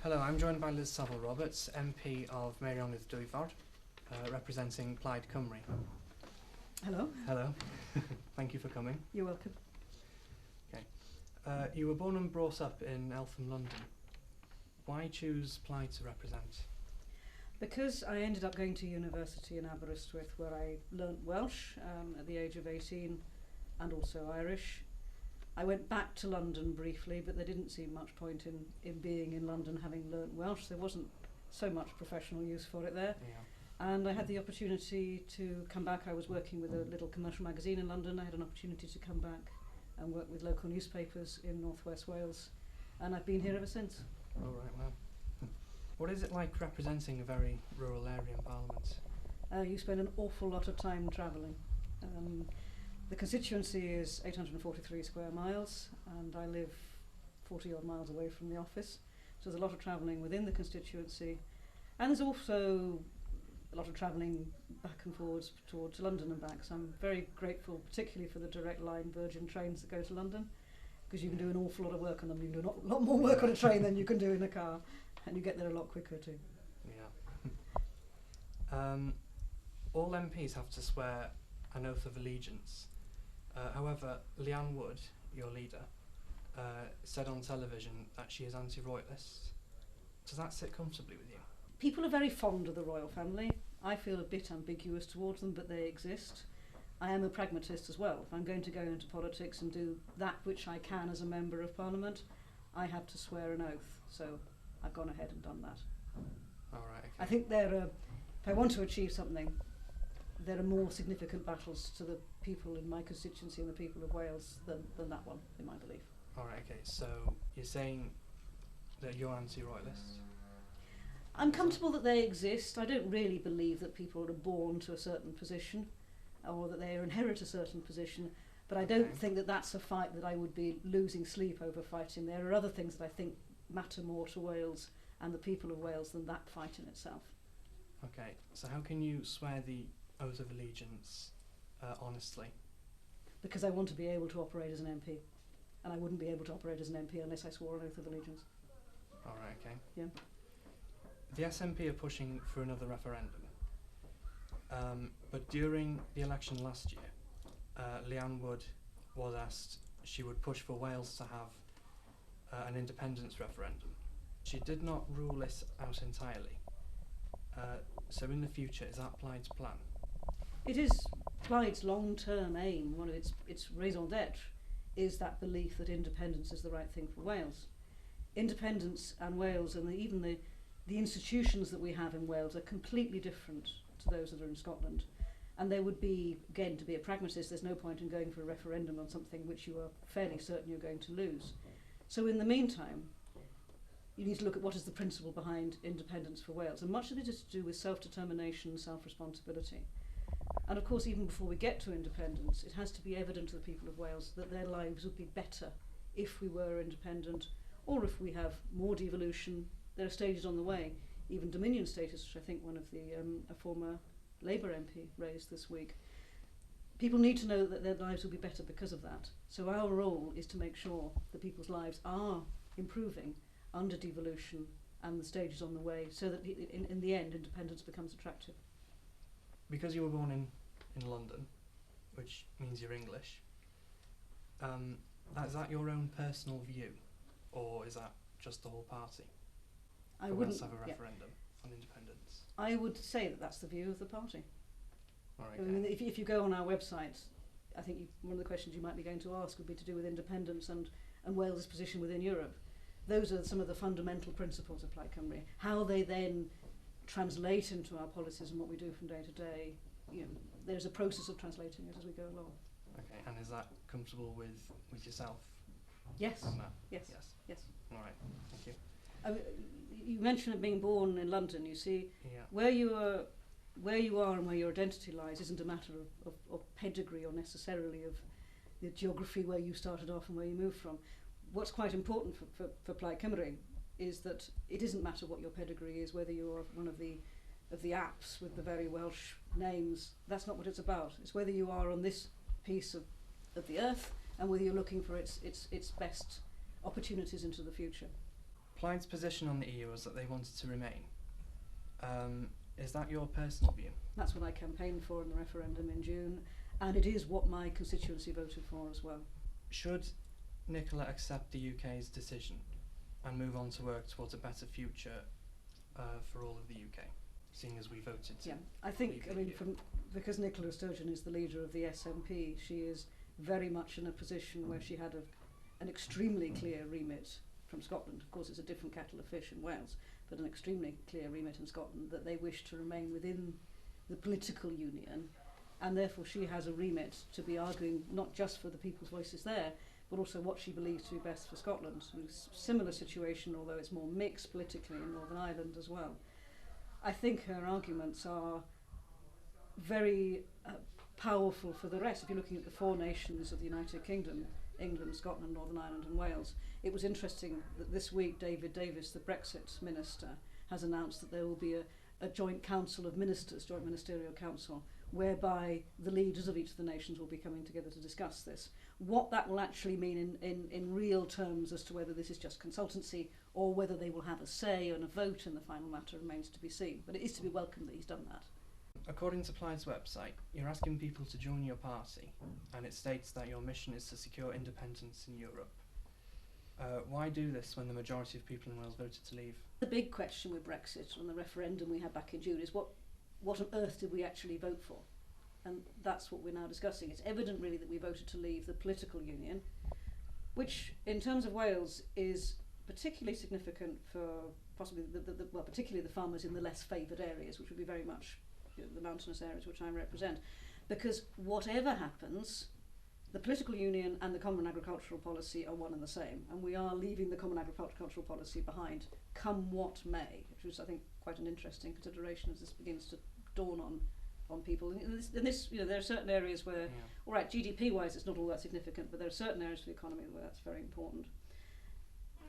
Hello, I'm joined by Liz Saville-Roberts, MP of Meirionnydd, Dwyfor, representing Plaid, Cymru. Hello. Hello. Thank you for coming. You're welcome. Okay. You were born and brought up in Eltham, London. Why choose Plaid to represent? Because I ended up going to university in Aberystwyth, where I learnt Welsh at the age of 18 and also Irish. I went back to London briefly, but there didn't seem much point in being in London having learnt Welsh. There wasn't so much professional use for it there. Yeah. And I had the opportunity to come back. I was working with a little commercial magazine in London. I had an opportunity to come back and work with local newspapers in northwest Wales. And I've been here ever since. Oh, right, well. What is it like representing a very rural area in Parliament? You spend an awful lot of time travelling. The constituency is 843 square miles, and I live 40 odd miles away from the office. So there's a lot of travelling within the constituency, and there's also a lot of travelling back and forwards towards London and back. So I'm very grateful, particularly for the direct line Virgin trains that go to London, because you can do an awful lot of work on them. You can do a lot more work on a train than you can do in a car, and you get there a lot quicker too. Yeah. All MPs have to swear an oath of allegiance. However, Leanne Wood, your leader, said on television that she is anti-royalist. Does that sit comfortably with you? People are very fond of the royal family. I feel a bit ambiguous towards them, but they exist. I am a pragmatist as well. If I'm going to go into politics and do that which I can as a member of Parliament, I have to swear an oath. So I've gone ahead and done that. All right. Okay. I think if I want to achieve something, there are more significant battles to the people in my constituency and the people of Wales than that one, in my belief. All right. Okay. So you're saying that you're anti-royalist? I'm comfortable that they exist. I don't really believe that people are born to a certain position or that they inherit a certain position, but I don't think that that's a fight that I would be losing sleep over fighting. There are other things that I think matter more to Wales and the people of Wales than that fight in itself. Okay. So how can you swear the oath of allegiance honestly? Because I want to be able to operate as an MP, and I wouldn't be able to operate as an MP unless I swore an oath of allegiance. All right. Okay. Yeah. The SNP are pushing for another referendum, but during the election last year, Leanne Wood was asked she would push for Wales to have an independence referendum. She did not rule this out entirely. So in the future, is that Plaid's plan? It is Plaid's long-term aim. One of its raison d'etre is that belief that independence is the right thing for Wales. Independence and Wales and even the institutions that we have in Wales are completely different to those that are in Scotland. And there would be, again, to be a pragmatist, there's no point in going for a referendum on something which you are fairly certain you're going to lose. So in the meantime, you need to look at what is the principle behind independence for Wales. And much of it is to do with self-determination and self-responsibility. And of course, even before we get to independence, it has to be evident to the people of Wales that their lives would be better if we were independent, or if we have more devolution. There are stages on the way, even Dominion status, which I think one of a former Labour MP raised this week. People need to know that their lives will be better because of that. So our role is to make sure that people's lives are improving under devolution and the stages on the way, so that in the end independence becomes attractive. Because you were born in London, which means you're English, is that your own personal view, or is that just the whole party? I wouldn't have a referendum on independence. I would say that that's the view of the party. All right, I mean, if you go on our website, I think one of the questions you might be going to ask would be to do with independence and Wales' position within Europe. Those are some of the fundamental principles of Plaid Cymru. How they then translate into our policies and what we do from day to day, there's a process of translating it as we go along. Okay, and is that comfortable with yourself? Yes. On that? Yes. Yes. All right, thank you. You mentioned being born in London. You see, Yeah. where you are and where your identity lies isn't a matter of pedigree or necessarily of the geography where you started off and where you moved from. What's quite important for Plaid Cymru is that it doesn't matter what your pedigree is, whether you're one of the apps with the very Welsh names. That's not what it's about. It's whether you are on this piece of the earth and whether you're looking for its best opportunities into the future. Plaid's position on the EU was that they wanted to remain. Is that your personal view? That's what I campaigned for in the referendum in June, and it is what my constituency voted for as well. Should Nicola accept the UK's decision and move on to work towards a better future for all of the UK, seeing as we voted to? Yeah, I think, leave I the mean, EU? because Nicola Sturgeon is the leader of the SNP, she is very much in a position where she had an extremely clear remit from Scotland. Of course, it's a different kettle of fish in Wales, but an extremely clear remit in Scotland that they wish to remain within the political union, and therefore she has a remit to be arguing not just for the people's voices there, but also what she believes to be best for Scotland. Similar situation, although it's more mixed politically in Northern Ireland as well. I think her arguments are very powerful for the rest. If you're looking at the four nations of the United Kingdom, England, Scotland, Northern Ireland and Wales, it was interesting that this week David Davis, the Brexit minister, has announced that there will be a joint council of ministers, joint ministerial council, whereby the leaders of each of the nations will be coming together to discuss this. What that will actually mean in real terms as to whether this is just consultancy or whether they will have a say and a vote in the final matter remains to be seen. But it is to be welcomed that he's done that. According to Plaid's website, you're asking people to join your party, and it states that your mission is to secure independence in Europe. Why do this when the majority of people in Wales voted to leave? The big question with Brexit and the referendum we had back in June is what on earth did we actually vote for? And that's what we're now discussing. It's evident really that we voted to leave the political union, which in terms of Wales is particularly significant for possibly particularly the farmers in the less favoured areas, which would be very much the mountainous areas which I represent, because whatever happens, the political union and the common agricultural policy are one and the same, and we are leaving the common agricultural policy behind, come what may, which is I think quite an interesting consideration as this begins to dawn on people. And this there are certain areas where, all right, GDP-wise it's not all that significant, but there are certain areas of the economy where that's very important.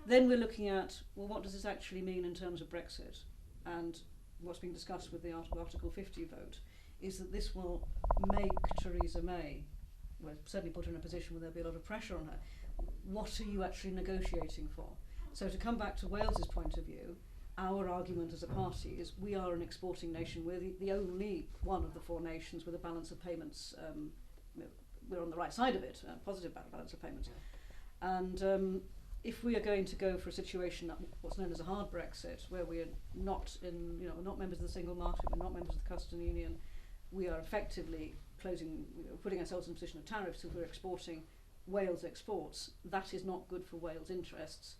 Then we're looking at, well, what does this actually mean in terms of Brexit? And what's being discussed with the Article 50 vote is that this will make Theresa May, well, certainly put her in a position where there'll be a lot of pressure on her. What are you actually negotiating for? So to come back to Wales's point of view, our argument as a party is we are an exporting nation. We're the only one of the four nations with a balance of payments. We're on the right side of it, positive balance of payments. Yeah. And if we are going to go for a situation, what's known as a hard Brexit, where we are not not members of the single market, we're not members of the customs union, we are effectively putting ourselves in a position of tariffs if we're exporting Wales exports. That is not good for Wales' interests.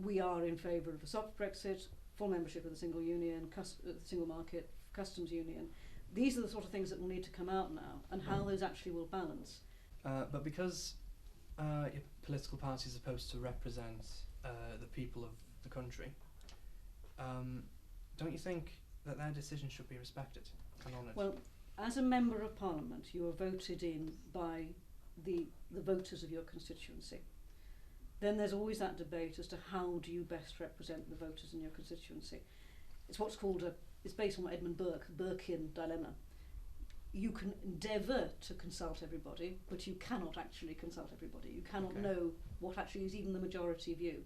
We are in favour of a soft Brexit, full membership of the single union, the single market, customs union. These are the sort of things that will need to come out now, and how those actually will balance. But because your political party is supposed to represent the people of the country, don't you think that their decision should be respected and honoured? Well, as a member of Parliament, you are voted in by the voters of your constituency. Then there's always that debate as to how do you best represent the voters in your constituency. It's what's called it's based on Edmund Burke, the Burkean dilemma. You can endeavour to consult everybody, but you cannot actually consult everybody. You cannot know what actually is even the majority view.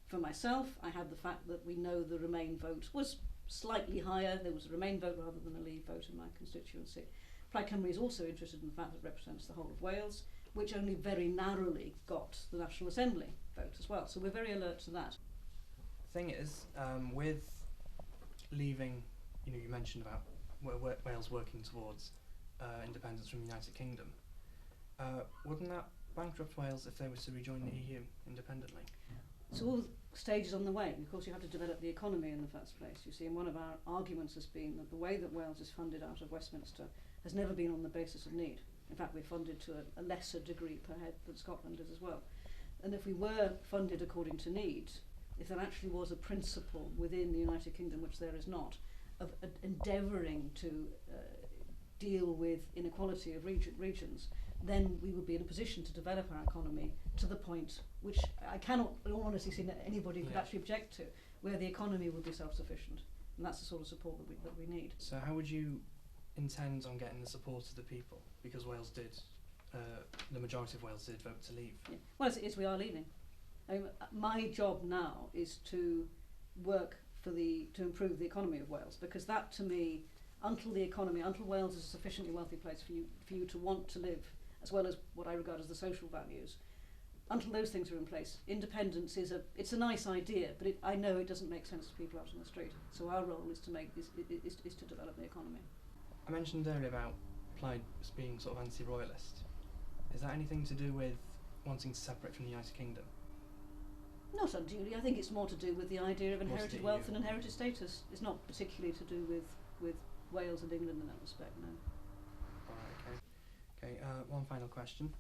For myself, I had the fact that we know the Remain vote was slightly higher. There was a Remain vote rather than a Leave vote in my constituency. Plaid Cymru is also interested in the fact that it represents the whole of Wales, which only very narrowly got the National Assembly vote as well. So we're very alert to that. The thing is, with leaving, you mentioned about Wales working towards independence from the United Kingdom. Wouldn't that bankrupt Wales if they were to rejoin the EU independently? It's all stages on the way. Of course, you have to develop the economy in the first place. You see, and one of our arguments has been that the way that Wales is funded out of Westminster has never been on the basis of need. In fact, we're funded to a lesser degree per head than Scotland is as well. And if we were funded according to need, if there actually was a principle within the United Kingdom, which there is not, of endeavouring to deal with inequality of regions, then we would be in a position to develop our economy to the point which I cannot, in all honesty, see that anybody could actually object to, where the economy would be self-sufficient. And that's the sort of support that we need. So how would you intend on getting the support of the people? Because Wales did, the majority of Wales did vote to leave. Yeah. Well, as it is, we are leaving. My job now is to work to improve the economy of Wales, because that, to me, until Wales is a sufficiently wealthy place for you to want to live, as well as what I regard as the social values, until those things are in place, independence it's a nice idea, but I know it doesn't make sense to people out on the street. So our role is to develop the economy. I mentioned earlier about Plaid being sort of anti-royalist. Is that anything to do with wanting to separate from the United Kingdom? Not unduly. I think it's more to do with the idea of inherited wealth and inherited status. It's not particularly to do with Wales and England in that respect, no. Alright, okay. Okay, one final question.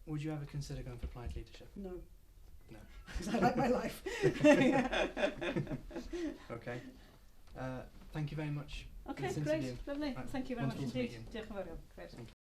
Would you ever consider going for Plaid leadership? No. No. Because I like my life. Okay. Thank you very much. Okay, for this great. interview. Lovely. Thank you very much Wonderful to meet indeed. you. Diolch yn fawr iawn. Great. Thank you.